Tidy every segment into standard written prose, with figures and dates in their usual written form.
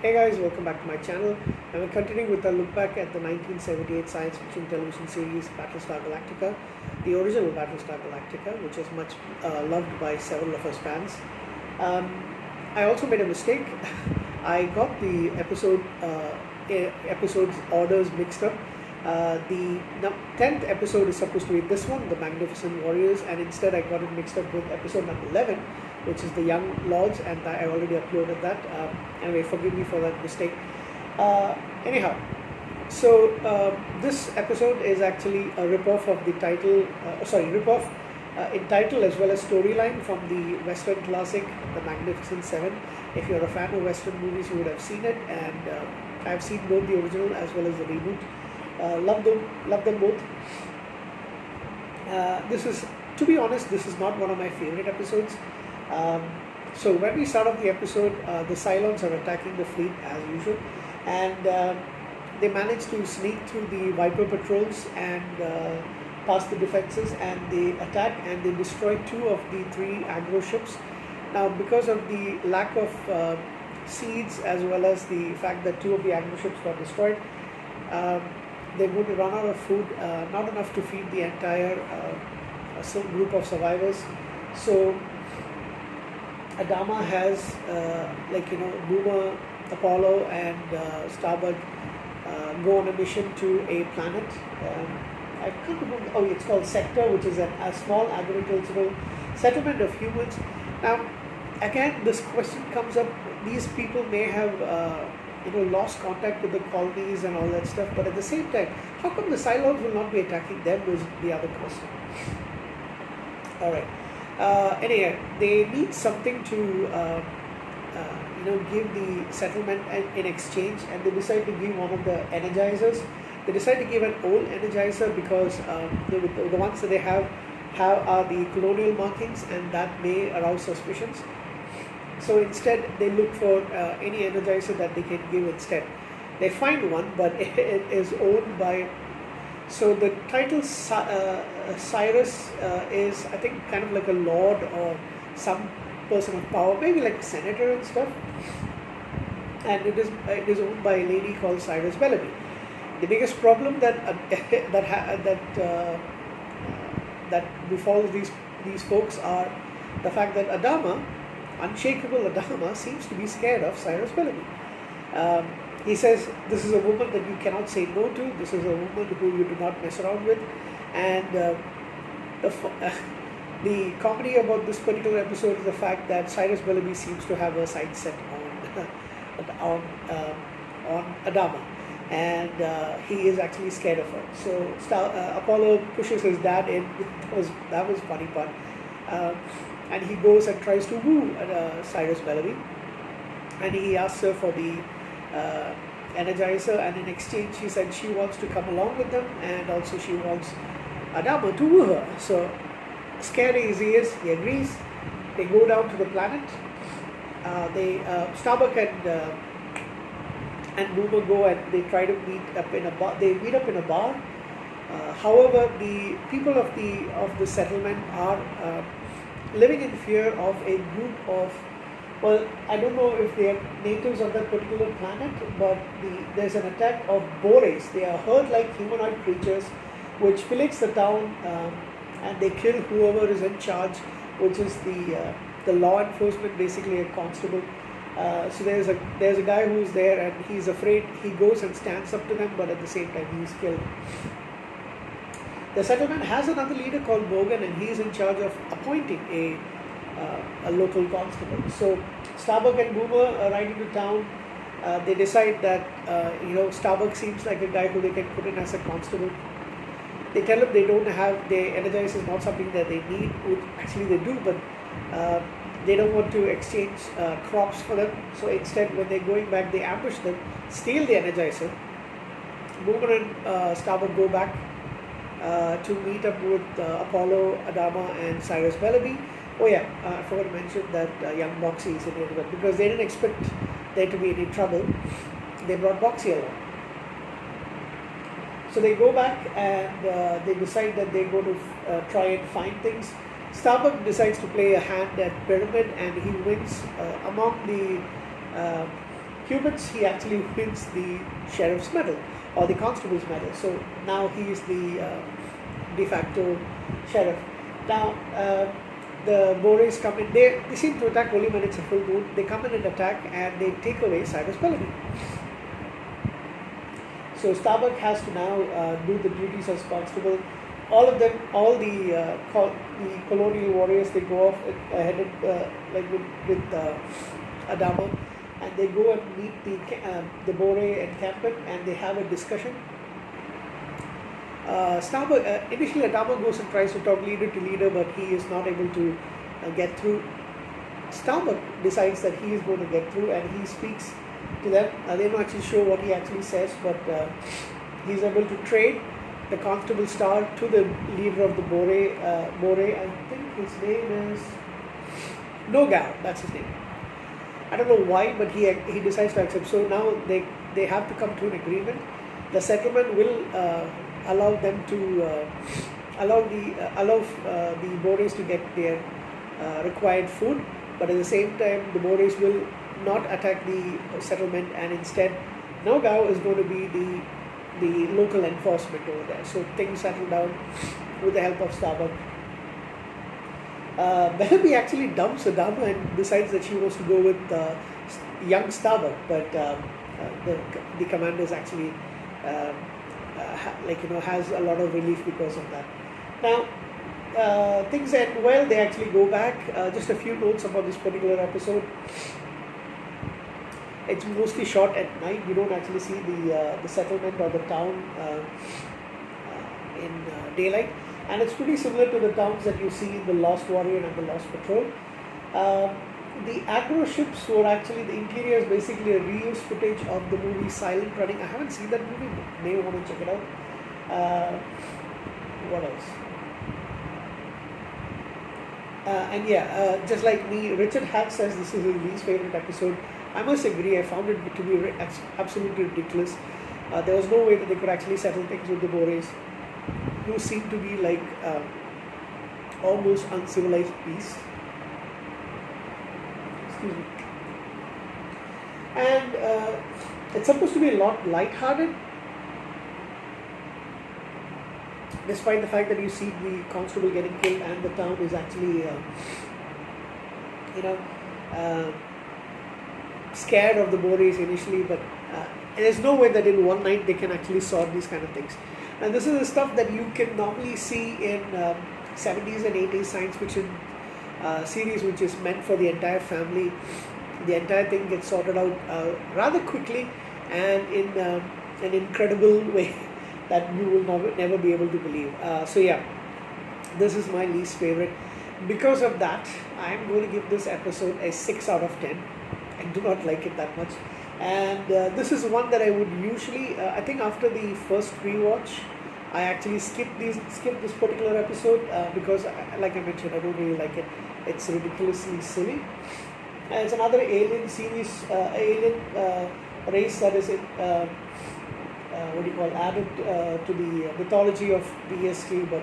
Hey guys, welcome back to my channel. And we're continuing with a look back at the 1978 science fiction television series Battlestar Galactica, the original Battlestar Galactica, which is much loved by several of us fans. Um, I also made a mistake. I got the episode's orders mixed up. The 10th episode is supposed to be this one, The Magnificent Warriors, and instead I got it mixed up with episode number 11, which is The Young Lords, and I already uploaded that. Anyway, forgive me for that mistake. Anyhow, so this episode is actually a ripoff of the title, ripoff in title as well as storyline from the Western classic, The Magnificent Seven. If you're a fan of Western movies, you would have seen it, and I've seen both the original as well as the reboot. Love them both. This is, to be honest, this is not one of my favorite episodes. So when we start off the episode, the Cylons are attacking the fleet as usual, and they manage to sneak through the Viper patrols and past the defenses, and they attack and they destroy two of the three aggro ships. Now, because of the lack of seeds as well as the fact that two of the aggro ships got destroyed, they're going to run out of food, not enough to feed the entire group of survivors. So Adama has, Boomer, Apollo, and Starbuck go on a mission to a planet. I can't remember. Oh, it's called Sector, which is a small agricultural settlement of humans. Now, again, this question comes up. These people may have lost contact with the colonies and all that stuff, but at the same time, how come the Cylons will not be attacking them is the other question. Alright. Anyway, they need something to give the settlement in exchange, and they decide to give one of the energizers. They decide to give an old energizer because the ones that they have are the colonial markings, and that may arouse suspicions. So instead, they look for any energizer that they can give instead. They find one, but it is owned by. So the title Cyrus is, I think, kind of like a lord or some person of power, maybe like a senator and stuff. And it is owned by a lady called Cyrus Bellamy. The biggest problem that befalls these folks are the fact that Adama, unshakable Adama, seems to be scared of Cyrus Bellamy. He says, this is a woman that you cannot say no to, this is a woman who you do not mess around with, and the comedy about this particular episode is the fact that Cyrus Bellamy seems to have a sight set on Adama, and he is actually scared of her. So Apollo pushes his dad in. That was funny part. And he goes and tries to woo Cyrus Bellamy, and he asks her for the energizer, and in exchange she said she wants to come along with them, and also she wants Adama to woo her. So scary as he is, he agrees. They go down to the planet. Starbuck and Boomer go and they try to meet up in a bar. They meet up in a bar. However, the people of the settlement are living in fear of a group of, well, I don't know if they are natives of that particular planet, but there's an attack of Bores. They are herd-like humanoid creatures which pillage the town, and they kill whoever is in charge, which is the law enforcement, basically a constable. So there's a guy who's there, and he's afraid. He goes and stands up to them, but at the same time he's killed. The settlement has another leader called Morgan, and he's in charge of appointing a local constable. So Starbuck and Boomer ride into town. They decide that Starbuck seems like a guy who they can put in as a constable. They tell him they don't have, the energizer is not something that they need, which actually they do, but they don't want to exchange crops for them. So instead, when they're going back, they ambush them, steal the energizer. Boomer and Starbuck go back to meet up with Apollo, Adama, and Cyrus Bellamy. Oh yeah, I forgot to mention that young Boxy is in here, but because they didn't expect there to be any trouble, they brought Boxy along. So they go back and they decide that they're going to try and find things. Starbuck decides to play a hand at Pyramid, and he wins among the Cubits, he actually wins the sheriff's medal or the constable's medal. So now he is the de facto sheriff. Now the Boreas come in. They seem to attack only when it's a full moon. They come in and attack, and they take away Cyrus Bellamy. So Starbuck has to now do the duties as constable. All of them, all the colonial warriors, they go off headed like with Adama, and they go and meet the Bore encampment, and they have a discussion. Starbuck initially Adama goes and tries to talk leader to leader, but he is not able to get through. Starbuck decides that he is going to get through, and he speaks to them. They're not actually sure what he actually says, but he's able to trade the constable star to the leader of the Bore. I think his name is Nogao. That's his name. I don't know why, but he decides to accept. So now they have to come to an agreement. The settlement will allow them to allow the Bores to get their required food, but at the same time the Bores will not attack the settlement, and instead Nogao is going to be the local enforcement over there. So things settle down with the help of Starbuck. Bellamy actually dumps Adama and decides that she wants to go with young Starbuck, but the commanders actually has a lot of relief because of that. Now things end well. They actually go back. Just a few notes about this particular episode. It's mostly shot at night. You don't actually see the settlement or the town in daylight, and it's pretty similar to the towns that you see in The Lost Warrior and The Lost Patrol. The aggro ships were actually, the interior is basically a reused footage of the movie Silent Running. I haven't seen that movie, but may want to check it out. What else? Just like me, Richard Hack says this is his least favorite episode. I must agree, I found it to be absolutely ridiculous. There was no way that they could actually settle things with the Bores, who seemed to be like almost uncivilized beasts. Excuse me. And it's supposed to be a lot light-hearted, despite the fact that you see the constable getting killed and the town is actually, scared of the Bores initially, but there's no way that in one night they can actually solve these kind of things. And this is the stuff that you can normally see in 70s and 80s science fiction series, which is meant for the entire family. The entire thing gets sorted out rather quickly and in an incredible way that you will never be able to believe. This is my least favorite. Because of that, I am going to give this episode a 6 out of 10. I do not like it that much, and this is one that I would usually, I think after the first rewatch, I actually skip this particular episode because, like I mentioned, I don't really like it. It's ridiculously silly. And it's another alien series, alien race that is added to the mythology of BST, but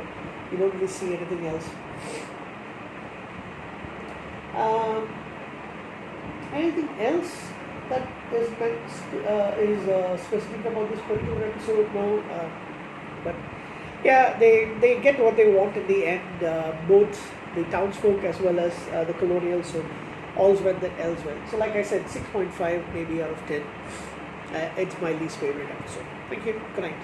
you don't really see anything else. Anything else that is specific about this particular episode? No, but yeah, they get what they want in the end. Both the townsfolk as well as the colonials. So all's well that else well. So like I said, 6.5 maybe out of 10. It's my least favorite episode. Thank you. Good night.